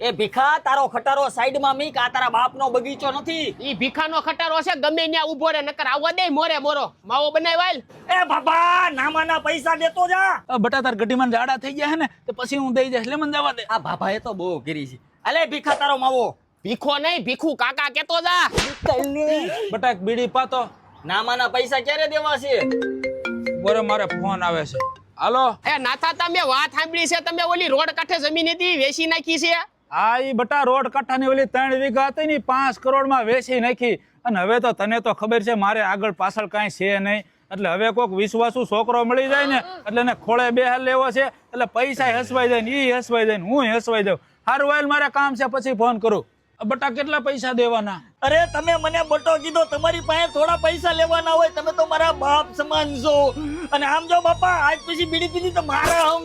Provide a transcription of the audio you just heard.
એ ભીખા તારો ખટારો સાઈડમાં મીક, આ તારા બાપનો બગીચો નથી. ઈ ભીખાનો ખટારો છે, ગમે ત્યાં ઊભો રે, નકર આવવા દે મોરે મોરો માવો બનાવાલ. એ બાપા નામાના પૈસા દેતો જા. બટા તાર ગઢીમાં જાડા થઈ ગયા હે ને તો પછી હું દઈ જઈશ, લે મને જવા દે. આ બાપાએ તો બહુ કરી છે. અલે ભીખા તારો માવો. ભીખો નહીં, ભીખુ કાકા કેતો જા. બટા એક બીડી પાતો. નામાના પૈસા ક્યારે દેવા છે? બોરે મારે ફોન આવે છે. હાલો. એ નાથા તમે વાત સાંભળી છે? તમે ઓલી રોડ કાંઠે જમીન હતી વેચી નાખી છે. હા ઈ બટા રોડ કાંઠાની ઓલી 3 વીઘા હતી ને 5 કરોડમાં વેચી નાખી. અને હવે તો તને તો ખબર છે મારે આગળ પાછળ કાંઈ છે નહીં, એટલે હવે કોક વિશ્વાસુ છોકરો મળી જાય ને એટલે એને ખોળે બેહાર લેવો છે, એટલે પૈસા હસવાઈ જાય ને ઈ હસવાઈ જાય ને હું હસવાઈ જાઉં. હારું વાલ મારે કામ છે, પછી ફોન કરું. બટા કેટલા પૈસા દેવાના? અરે તમે મને બટો કીધો, તમારી પાસે થોડા પૈસા લેવાના હોય, તમે તો મારા બાપ સમાન છો. અને આમ જો બાપા આજ પછી બીડી પીધી તો મારા